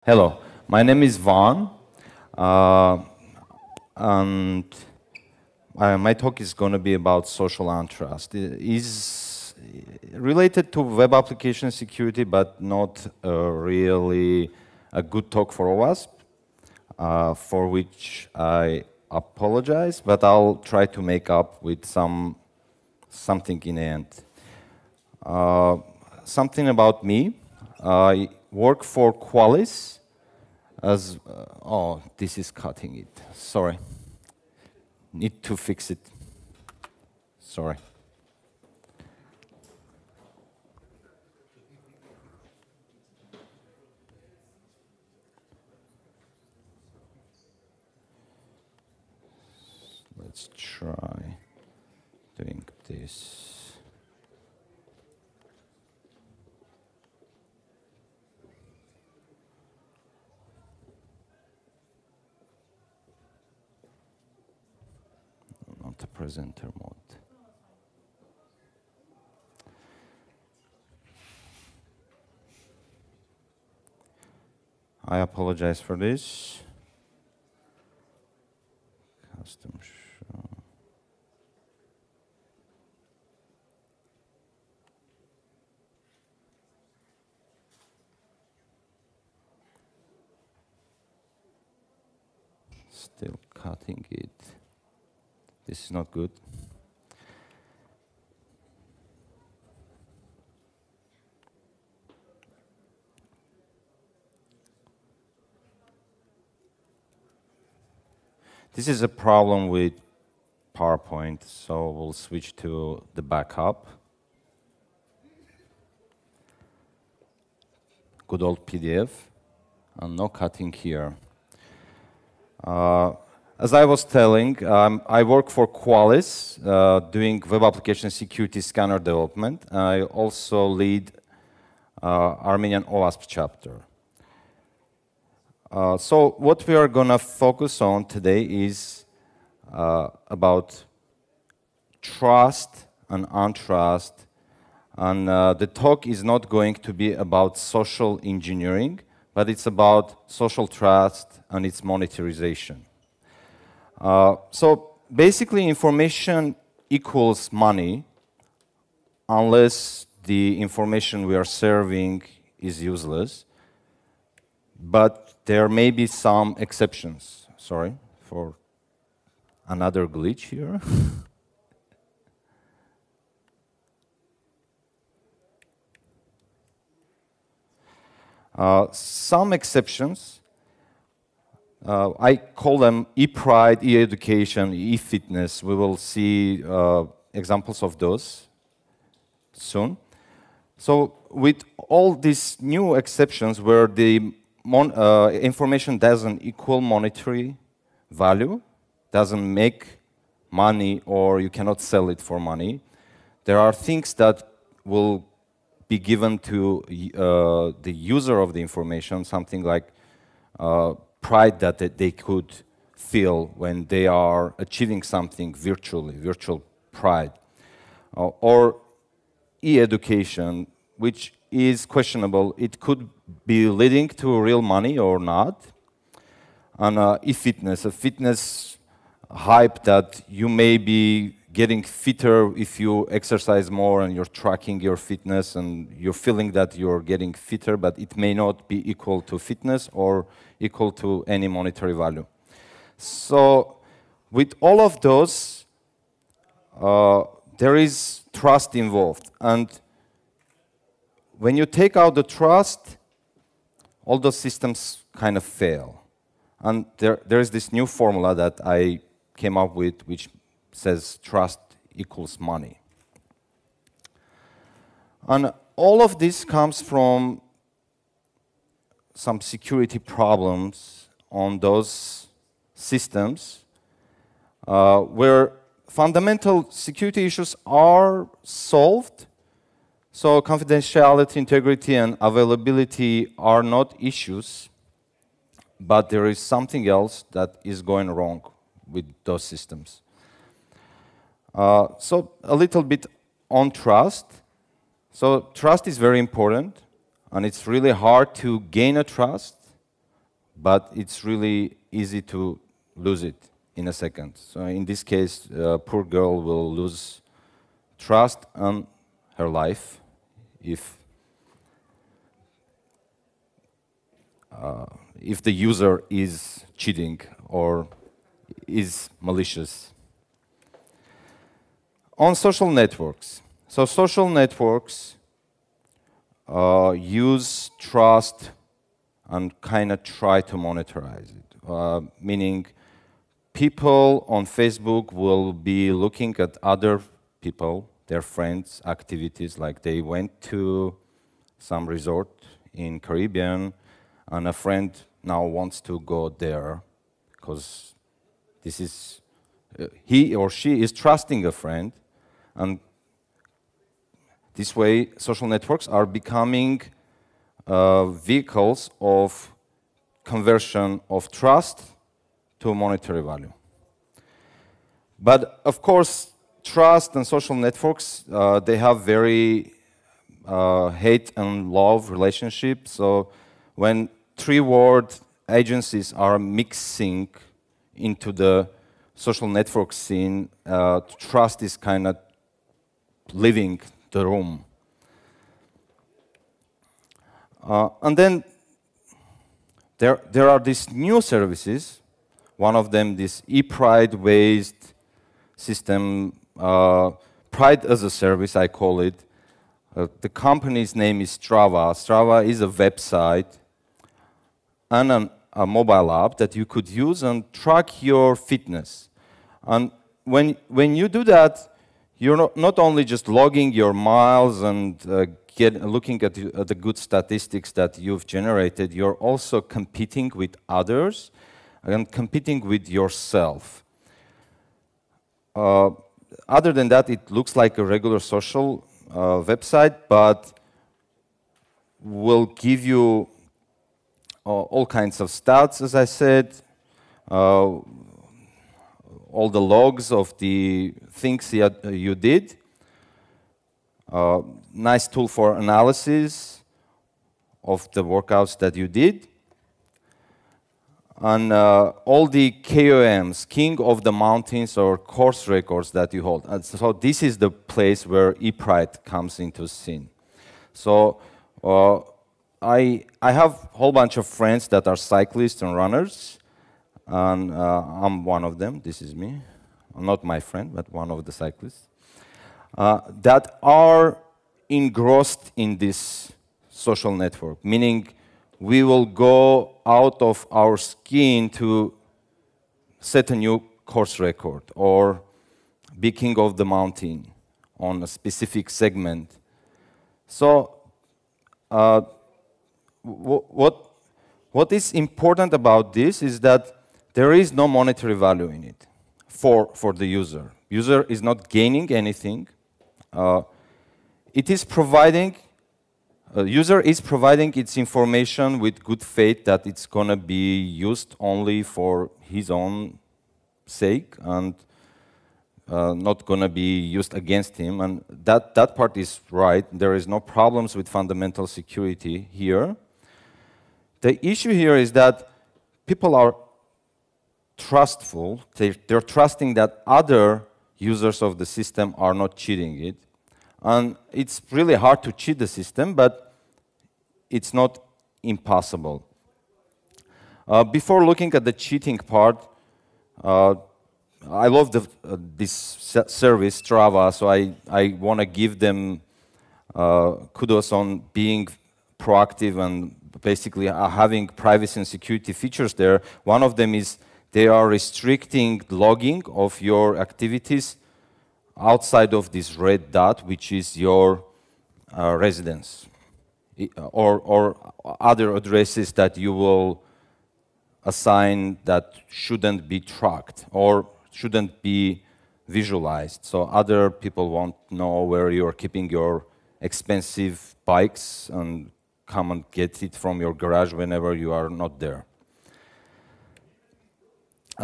Hello, my name is Vaagn, and my talk is going to be about social untrust. It is related to web application security, but not really a good talk for OWASP, for which I apologize, but I'll try to make up with something in the end. Something about me. I work for Qualys as, oh, this is cutting it. Sorry. Need to fix it. Sorry. Let's try doing this. Not the presenter mode. I apologize for this. Custom show. Still cutting it. This is not good. This is a problem with PowerPoint, so we'll switch to the backup. Good old PDF, and no cutting here. As I was telling, I work for Qualys, doing web application security scanner development. I also lead Armenian OWASP chapter. So what we are going to focus on today is about trust and untrust. And the talk is not going to be about social engineering, but it's about social trust and its monetization. So basically, information equals money unless the information we are serving is useless. But there may be some exceptions. Sorry for another glitch here. Some exceptions. I call them ePride, eEducation, eFitness. We will see examples of those soon. So with all these new exceptions where the information doesn't equal monetary value, doesn't make money, or you cannot sell it for money, there are things that will be given to the user of the information, something like pride that they could feel when they are achieving something virtually, virtual pride. Or e-education, which is questionable. It could be leading to real money or not. And eFitness, a fitness hype that you may be getting fitter if you exercise more and you're tracking your fitness and you're feeling that you're getting fitter, but it may not be equal to fitness or equal to any monetary value. So with all of those, there is trust involved. And when you take out the trust, all those systems kind of fail. And there is this new formula that I came up with, which says trust equals money. And all of this comes from some security problems on those systems where fundamental security issues are solved. So confidentiality, integrity, and availability are not issues, but there is something else that is going wrong with those systems. So a little bit on trust. So trust is very important, and it's really hard to gain a trust. but it's really easy to lose it in a second. So in this case, poor girl will lose trust and her life if the user is cheating or is malicious. On social networks. So social networks use trust and kind of try to monetize it, meaning people on Facebook will be looking at other people, their friends' activities, like they went to some resort in Caribbean, and a friend now wants to go there because this is he or she is trusting a friend, and this way social networks are becoming vehicles of conversion of trust to monetary value. But of course, trust and social networks, they have very hate and love relationship. So when three-word agencies are mixing into the social network scene, trust is kind of leaving the room. And then there are these new services. One of them, this ePride-based system, Pride as a service, I call it. The company's name is Strava. Strava is a website and a mobile app that you could use and track your fitness. And when you do that, you're not only just logging your miles and looking at the good statistics that you've generated, you're also competing with others and competing with yourself. Other than that, it looks like a regular social website, but will give you all kinds of stats, as I said, all the logs of the things you did. Nice tool for analysis of the workouts that you did. And all the KOMs, King of the Mountains or course records that you hold. And so this is the place where ePride comes into scene. So I have a whole bunch of friends that are cyclists and runners, and I'm one of them. This is me. I'm not my friend, but one of the cyclists that are engrossed in this social network, meaning we will go out of our skin to set a new course record or be king of the mountain on a specific segment. So what is important about this is that there is no monetary value in it for the user. User is not gaining anything. It is providing user is providing its information with good faith that it's going to be used only for his own sake and not going to be used against him. And that part is right. There is no problems with fundamental security here. The issue here is that people are trustful. They're trusting that other users of the system are not cheating it. And it's really hard to cheat the system, but it's not impossible. Before looking at the cheating part, I love this service, Strava, so I want to give them kudos on being proactive and basically having privacy and security features there. One of them is they are restricting logging of your activities outside of this red dot, which is your residence, or other addresses that you will assign that shouldn't be tracked or shouldn't be visualized. So other people won't know where you're keeping your expensive bikes and come and get it from your garage whenever you are not there.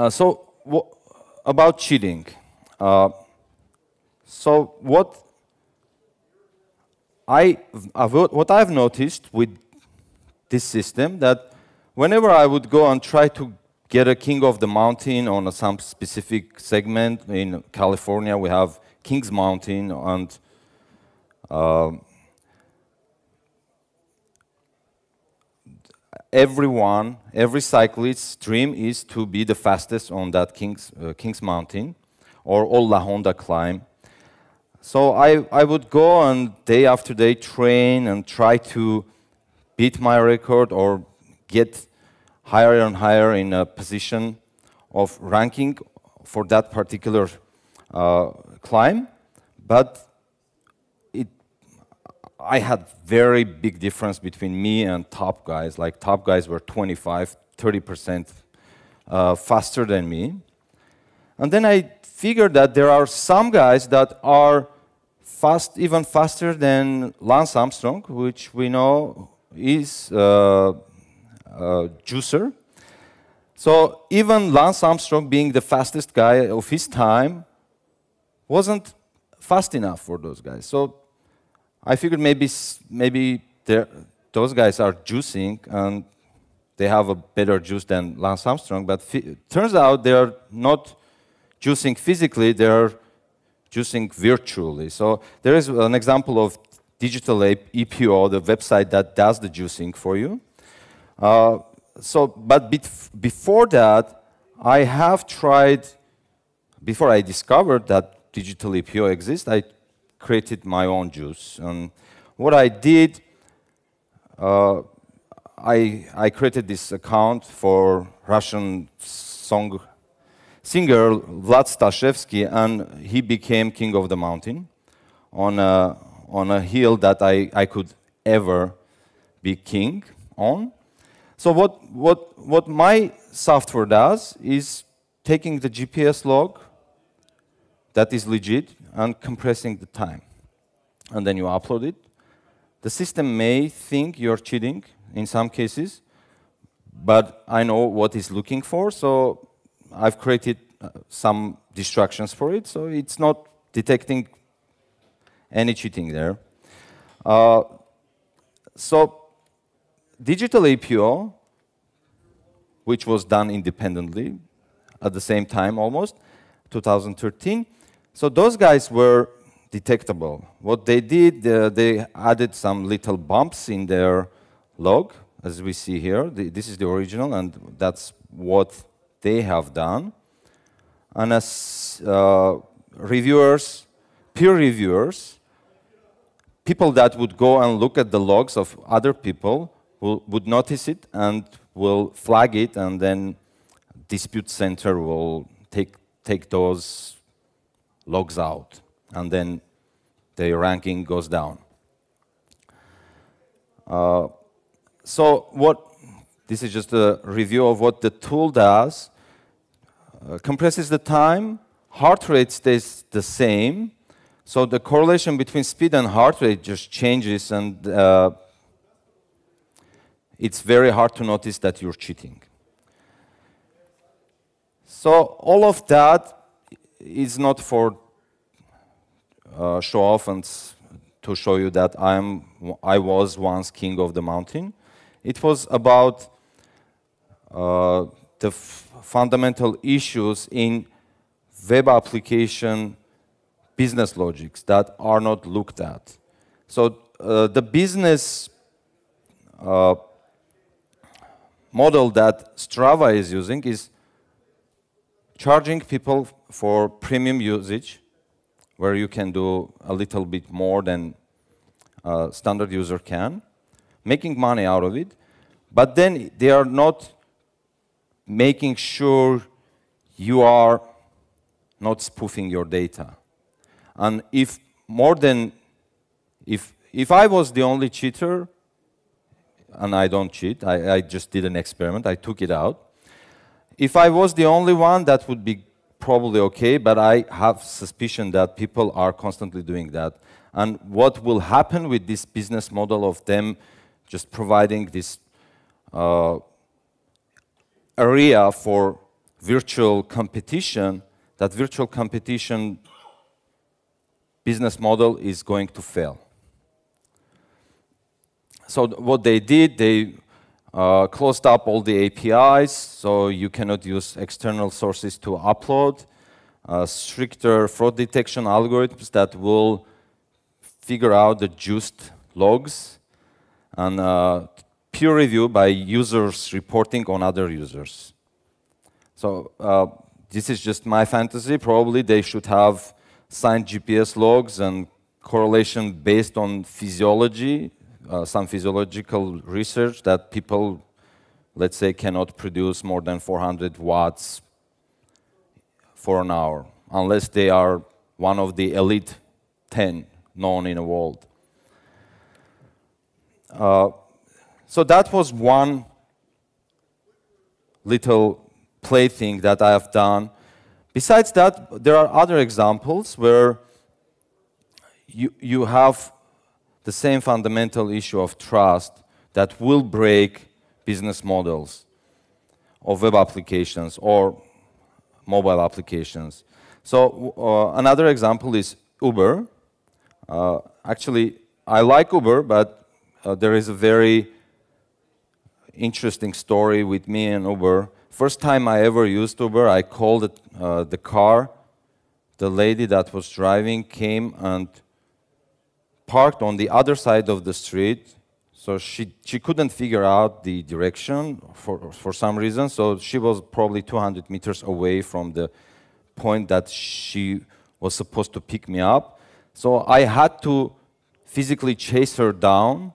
So about cheating. So what I've noticed with this system that whenever I would go and try to get a king of the mountain on some specific segment, in California we have Kings Mountain, and every cyclist's dream is to be the fastest on that Kings Mountain, or all La Honda climb. So I would go and day after day train and try to beat my record or get higher and higher in a position of ranking for that particular climb. But I had very big difference between me and top guys. Like top guys were 25, 30% faster than me. And then I figured that there are some guys that are even faster than Lance Armstrong, which we know is a juicer. So even Lance Armstrong, being the fastest guy of his time, wasn't fast enough for those guys. So I figured maybe those guys are juicing and they have a better juice than Lance Armstrong, but turns out they are not juicing physically, they are juicing virtually. So there is an example of DigitalEpo, the website that does the juicing for you. But before that, I have tried, before I discovered that DigitalEpo exists, I created my own juice. And what I did, I created this account for Russian singer Vlad Stashevsky, and he became king of the mountain on a hill that I could ever be king on. So what my software does is taking the GPS log that is legit and compressing the time. And then you upload it. The system may think you're cheating in some cases, but I know what it's looking for, so I've created some distractions for it, so it's not detecting any cheating there. So DigitalEpo, which was done independently at the same time almost, 2013, so those guys were detectable. What they did, they added some little bumps in their log, as we see here. This is the original, and that's what they have done. And as reviewers, peer reviewers, people that would go and look at the logs of other people would notice it and will flag it, and then dispute center will take those logs out, and then the ranking goes down. This is just a review of what the tool does. Compresses the time, heart rate stays the same, so the correlation between speed and heart rate just changes, and it's very hard to notice that you're cheating. So all of that is not for show off and to show you that I was once king of the mountain. It was about the fundamental issues in web application business logics that are not looked at. So the business model that Strava is using is charging people for premium usage, where you can do a little bit more than a standard user can, making money out of it, but then they are not making sure you are not spoofing your data. And if I was the only cheater, and I don't cheat, I just did an experiment, I took it out. If I was the only one, that would be probably okay, but I have suspicion that people are constantly doing that. And what will happen with this business model of them just providing this area for virtual competition, that virtual competition business model is going to fail. So what they did, they closed up all the APIs, so you cannot use external sources to upload. Stricter fraud detection algorithms that will figure out the juiced logs, and peer review by users reporting on other users. So this is just my fantasy. Probably they should have signed GPS logs and correlation based on physiology, some physiological research that people, let's say, cannot produce more than 400 watts for an hour, unless they are one of the elite 10 known in the world. So that was one little plaything that I have done. Besides that, there are other examples where you have the same fundamental issue of trust that will break business models of web applications or mobile applications. So another example is Uber. Actually, I like Uber, but there is a very interesting story with me and Uber. First time I ever used Uber, I called the car. The lady that was driving came and parked on the other side of the street. So she couldn't figure out the direction for some reason. So she was probably 200 meters away from the point that she was supposed to pick me up. So I had to physically chase her down,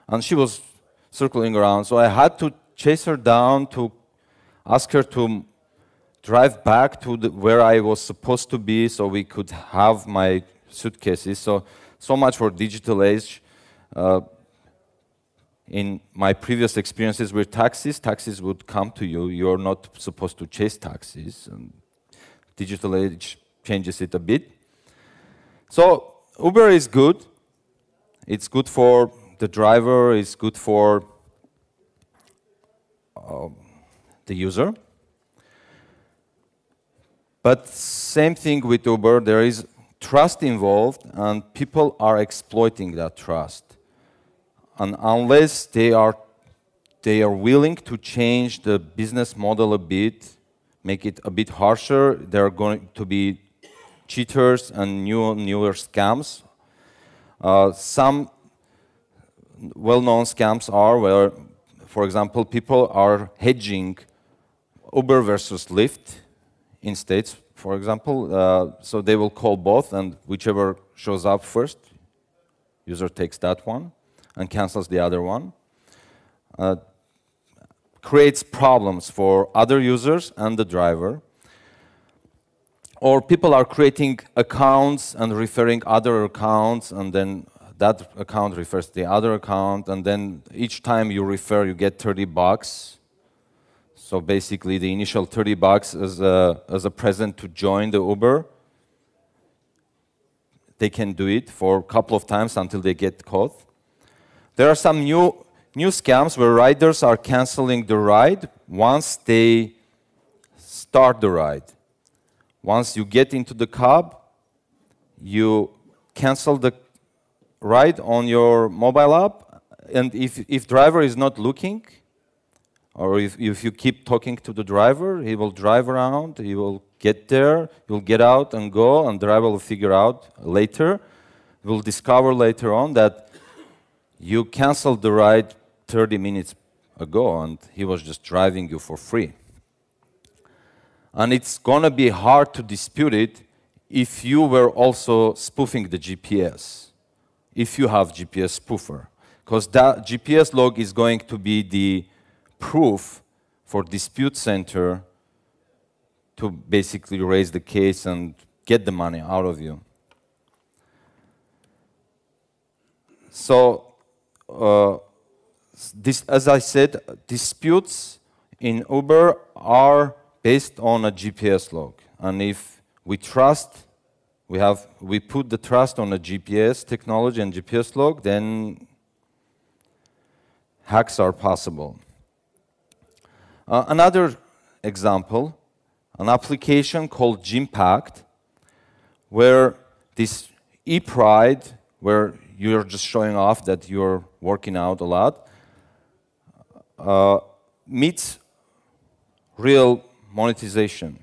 and she was circling around. So I had to chase her down to ask her to drive back to where I was supposed to be so we could have my suitcases. So much for digital age. In my previous experiences with taxis, taxis would come to you. You're not supposed to chase taxis. And digital age changes it a bit. So Uber is good. It's good for the driver. It's good for the user. But same thing with Uber. There is trust involved, and people are exploiting that trust. And unless they are willing to change the business model a bit, make it a bit harsher, there are going to be cheaters and newer scams. Some well-known scams are where, for example, people are hedging Uber versus Lyft in States, for example. So they will call both, and whichever shows up first, user takes that one and cancels the other one. Creates problems for other users and the driver. Or people are creating accounts and referring other accounts, and then that account refers to the other account, and then each time you refer, you get $30. So basically, the initial $30 as a present to join the Uber. They can do it for a couple of times until they get caught. There are some new scams where riders are canceling the ride once they start the ride. Once you get into the cab, you cancel the ride on your mobile app, and if driver is not looking, or if you keep talking to the driver, he will drive around, he will get there, you'll get out and go, and the driver will figure out later, will discover later on that you canceled the ride 30 minutes ago, and he was just driving you for free. And it's going to be hard to dispute it if you were also spoofing the GPS, if you have GPS spoofer. Because that GPS log is going to be the proof for dispute center to basically raise the case and get the money out of you. So, as I said, disputes in Uber are based on a GPS log. And if we trust, we put the trust on a GPS technology and GPS log, then hacks are possible. Another example, an application called Jimpack, where this ePride, where you're just showing off that you're working out a lot, meets real monetization,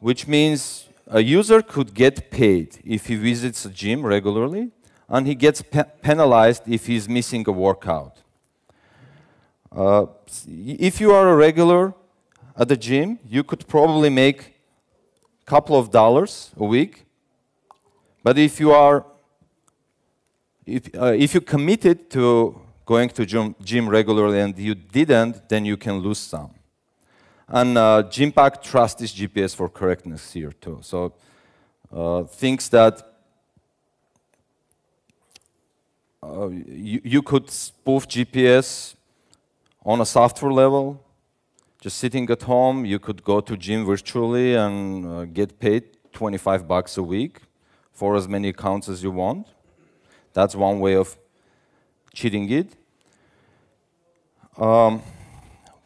which means a user could get paid if he visits a gym regularly, and he gets penalized if he's missing a workout. If you are a regular at the gym, you could probably make a couple of dollars a week. But if you committed to going to gym regularly and you didn't, then you can lose some. And Jimpack trusts this GPS for correctness here too. So thinks that you could spoof GPS on a software level, just sitting at home. You could go to gym virtually and get paid $25 a week for as many accounts as you want. That's one way of cheating it,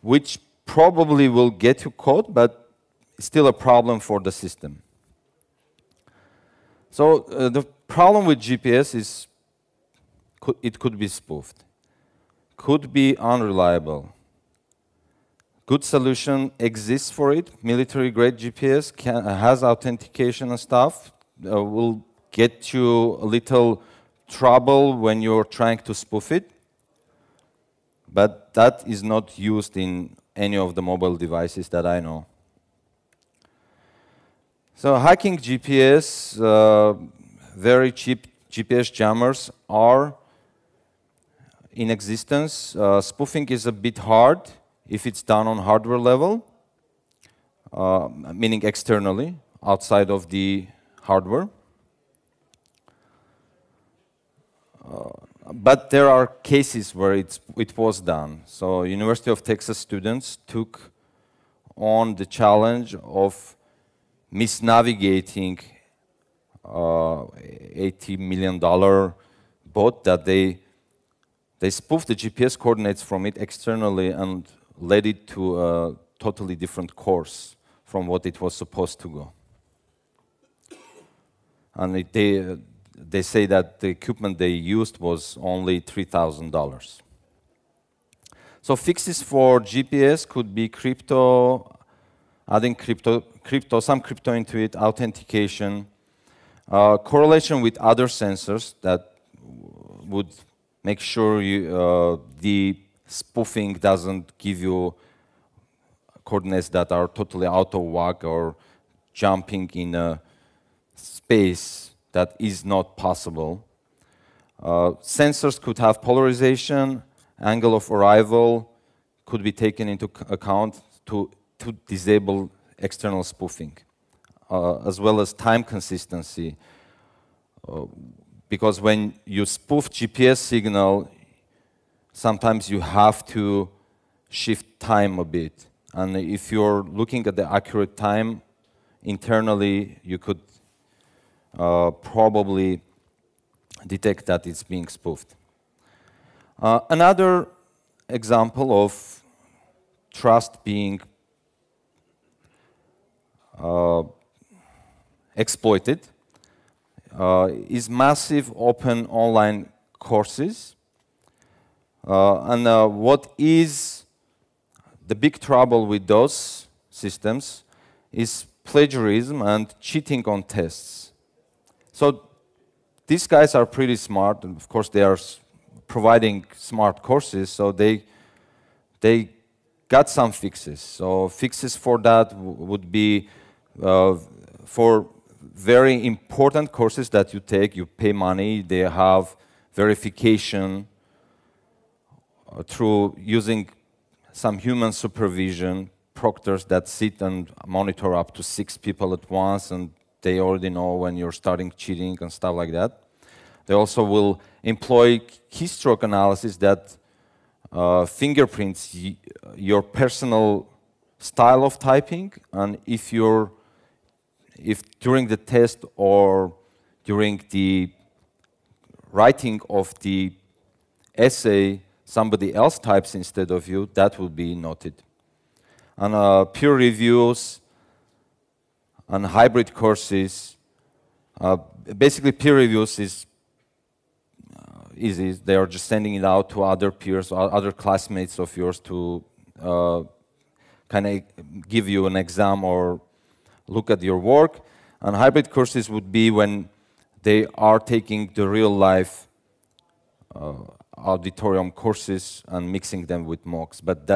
which probably will get you caught, but it's still a problem for the system. So the problem with GPS is it could be spoofed, could be unreliable. Good solution exists for it. Military-grade GPS has authentication and stuff. Will get you a little trouble when you're trying to spoof it, but that is not used in any of the mobile devices that I know. So hacking GPS, very cheap GPS jammers are in existence. Spoofing is a bit hard if it's done on hardware level, meaning externally, outside of the hardware. But there are cases where it was done. So University of Texas students took on the challenge of misnavigating $80 million bot that they spoofed the GPS coordinates from it externally and led it to a totally different course from what it was supposed to go. And they say that the equipment they used was only $3,000. So fixes for GPS could be crypto, adding some crypto into it, authentication, correlation with other sensors that would make sure the spoofing doesn't give you coordinates that are totally out of whack or jumping in a space that is not possible. Sensors could have polarization, angle of arrival could be taken into account to disable external spoofing, as well as time consistency. Because when you spoof GPS signal, sometimes you have to shift time a bit. And if you're looking at the accurate time internally, you could probably detect that it's being spoofed. Another example of trust being exploited is massive open online courses. And what is the big trouble with those systems is plagiarism and cheating on tests. So these guys are pretty smart, and of course they are providing smart courses, so they got some fixes. So fixes for that would be for very important courses that you take, you pay money, they have verification through using some human supervision, proctors that sit and monitor up to 6 people at once, and they already know when you're starting cheating and stuff like that. They also will employ keystroke analysis that fingerprints your personal style of typing, and if during the test or during the writing of the essay somebody else types instead of you, that will be noted. And peer reviews and hybrid courses, basically peer reviews easy. They are just sending it out to other peers or other classmates of yours to kind of give you an exam or look at your work. And hybrid courses would be when they are taking the real-life auditorium courses and mixing them with mocks, but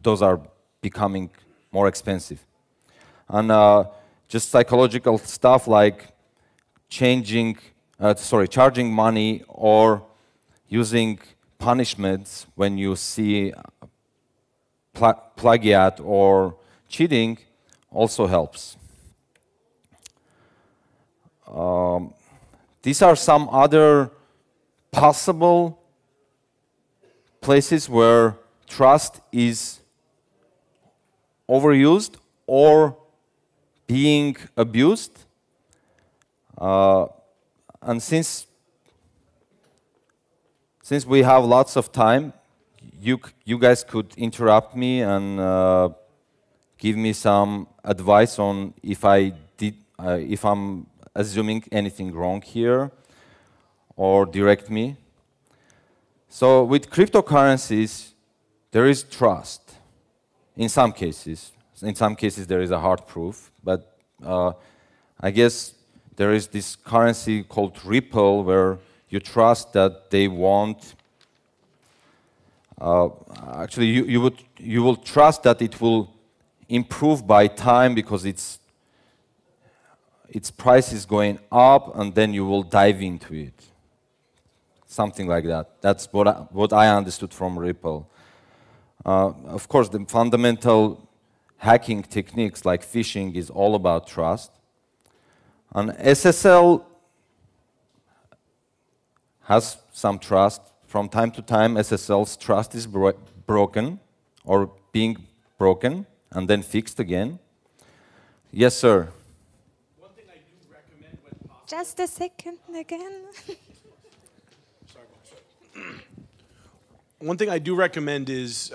those are becoming more expensive. And just psychological stuff like charging money or using punishments when you see plagiat or cheating also helps. These are some other possible places where trust is overused or being abused. And since we have lots of time, you guys could interrupt me and give me some advice on if I'm assuming anything wrong here, or direct me. So with cryptocurrencies, there is trust. In some cases there is a hard proof, but I guess there is this currency called Ripple where you trust that they won't. Actually, you will trust that it will improve by time because its price is going up, and then you will dive into it. Something like that. That's what I understood from Ripple. Of course, the fundamental hacking techniques like phishing is all about trust. And SSL has some trust. From time to time, SSL's trust is broken or being broken and then fixed again. Yes, sir. One thing I do recommend when possible. Just a second again. One thing I do recommend is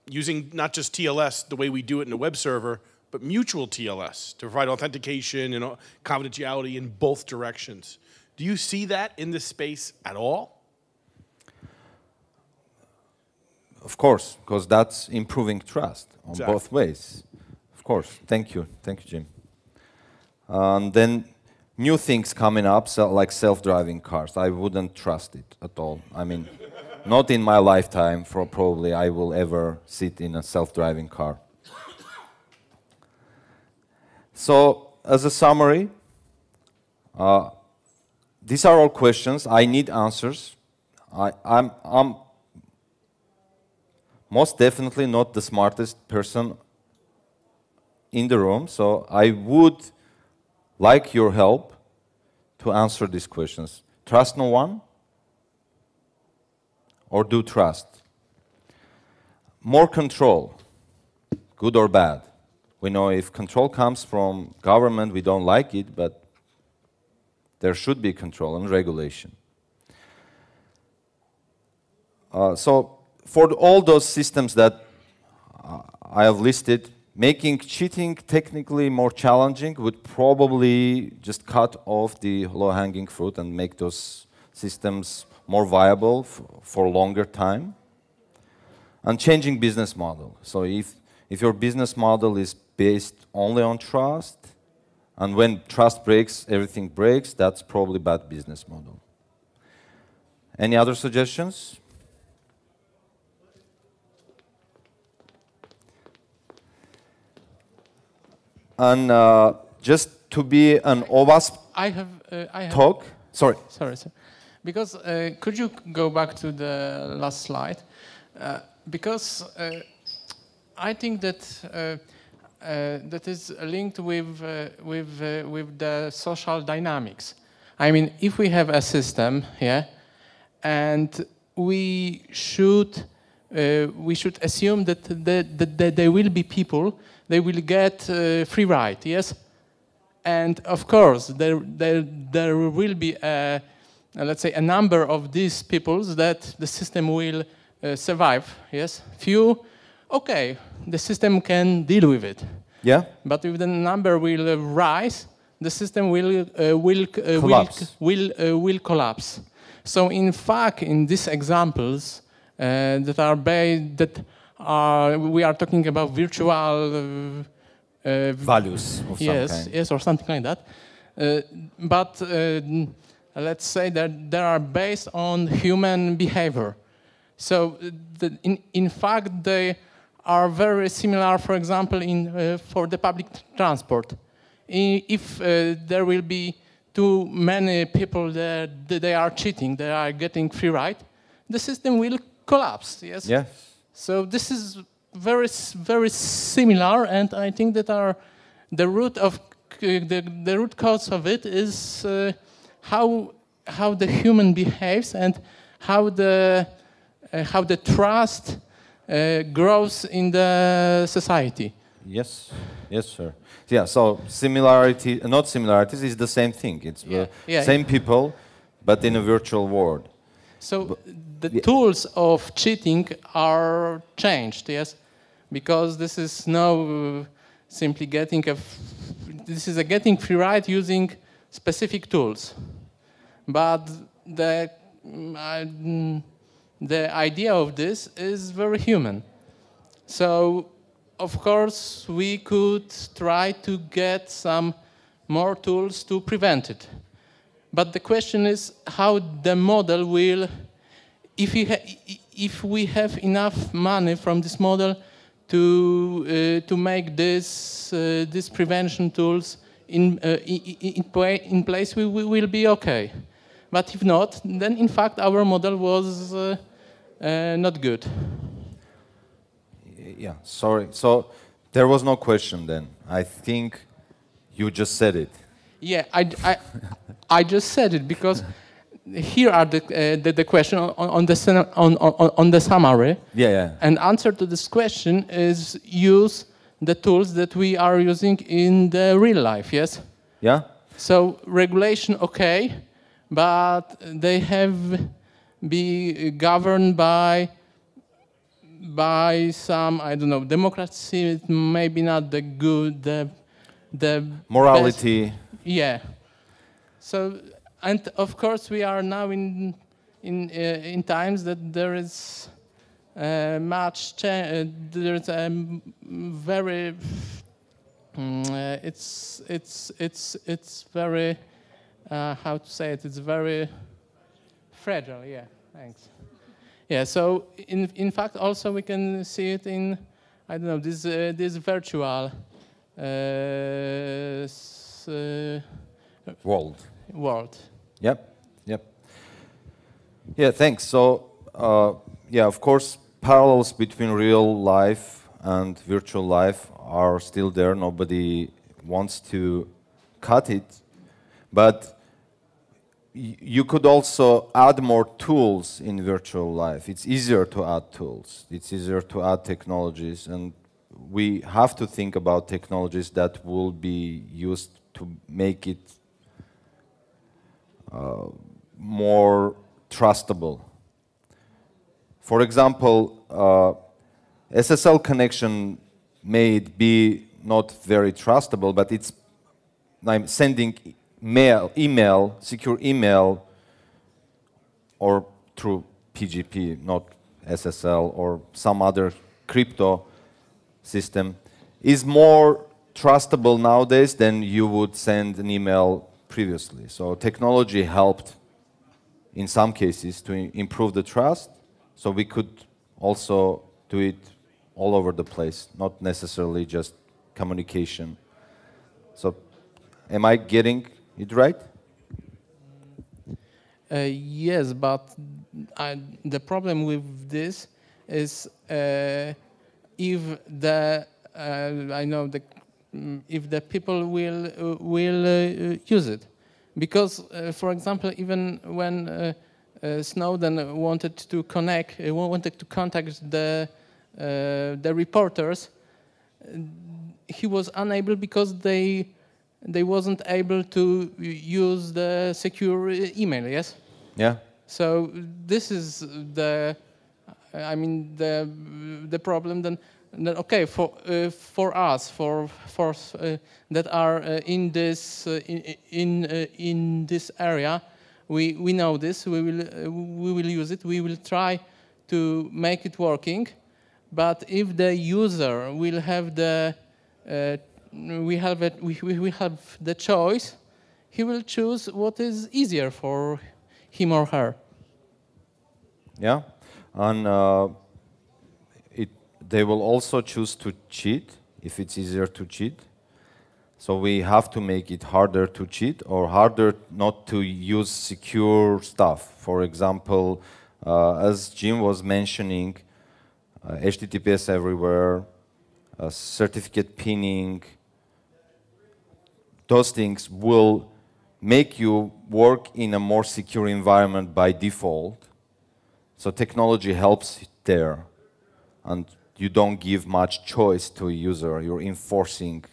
using not just TLS the way we do it in a web server, but mutual TLS to provide authentication and confidentiality in both directions. Do you see that in this space at all? Of course, because that's improving trust on both ways. Of course. Thank you, Jim. And then new things coming up, like self-driving cars. I wouldn't trust it at all. I mean, not in my lifetime, probably I will ever sit in a self-driving car. So, as a summary, these are all questions. I need answers. I'm most definitely not the smartest person in the room, so I would like your help to answer these questions. Trust no one? Or do trust? More control, good or bad? We know if control comes from government, we don't like it, but there should be control and regulation. So for all those systems that I have listed, making cheating technically more challenging would probably just cut off the low-hanging fruit and make those systems more viable for longer time. And changing business model. So if your business model is based only on trust, and when trust breaks, everything breaks, that's probably a bad business model. Any other suggestions? And just to be an OWASP talk. Sorry. Sorry, sir. Because could you go back to the last slide? Because I think that that is linked with the social dynamics. I mean, if we have a system, yeah, and we should assume that there will be people, they will get free ride, yes, and of course there will be let's say a number of these peoples that the system will survive, yes. Few, okay, the system can deal with it. Yeah. But if the number will rise, the system will collapse. So in fact, in these examples that are based, we are talking about virtual values of some kind. Yes, or something like that. But let's say that they are based on human behavior. So in fact, they are very similar, for example, for the public transport. If there will be too many people that they are cheating, they are getting free ride, the system will collapse, yes? Yes. So this is very, very similar, and I think that the root cause of it is how the human behaves and how the trust grows in the society. Yes, yes, sir. Yeah, so similarity, not similarities, is the same thing. It's the same people, but in a virtual world. So the tools of cheating are changed, yes, because this is now simply getting getting free ride using specific tools, but the idea of this is very human. So of course we could try to get some more tools to prevent it. But the question is how the model will, if we have enough money from this model to make these prevention tools in place, we will be okay. But if not, then in fact our model was not good. Yeah, sorry. So there was no question then. I think you just said it. Yeah, I just said it because here are the question on the summary. Yeah, yeah. And answer to this question is use the tools that we are using in the real life. Yes. Yeah. So regulation, okay, but they have be governed by some, I don't know, democracy. Maybe not the good, the morality. Best. Yeah. So, and of course we are now in times that there is much change. There is a very it's very how to say it? It's very fragile. Yeah. Thanks. Yeah. So in fact also we can see it in, I don't know, this virtual world. Yep. Yeah, thanks. So, yeah, of course, parallels between real life and virtual life are still there. Nobody wants to cut it. But you could also add more tools in virtual life. It's easier to add tools. It's easier to add technologies. And we have to think about technologies that will be used to make it more trustable. For example, SSL connection may be not very trustable, but I'm sending email, secure email, or through PGP, not SSL, or some other crypto system, is more trustable nowadays than you would send an email previously. So technology helped in some cases to improve the trust, so we could also do it all over the place, not necessarily just communication. So am I getting it right? Yes, but the problem with this is if if the people will use it, because for example, even when Snowden wanted to contact the reporters, he was unable because they wasn't able to use the secure email. Yes. Yeah. So this is the problem. Then okay, for us that are in this area, We know this. We will use it. We will try to make it working. But if the user will have the we have the choice, he will choose what is easier for him or her. Yeah, and they will also choose to cheat if it's easier to cheat. So we have to make it harder to cheat or harder not to use secure stuff. For example, as Jim was mentioning, HTTPS everywhere, certificate pinning, those things will make you work in a more secure environment by default. So technology helps there, and you don't give much choice to a user. You're enforcing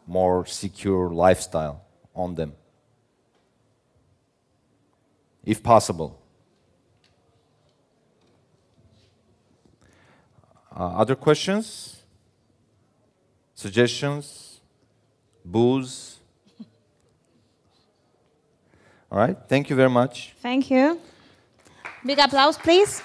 more secure lifestyle on them, if possible. Other questions? Suggestions? Booze? All right, thank you very much. Thank you. Big applause, please.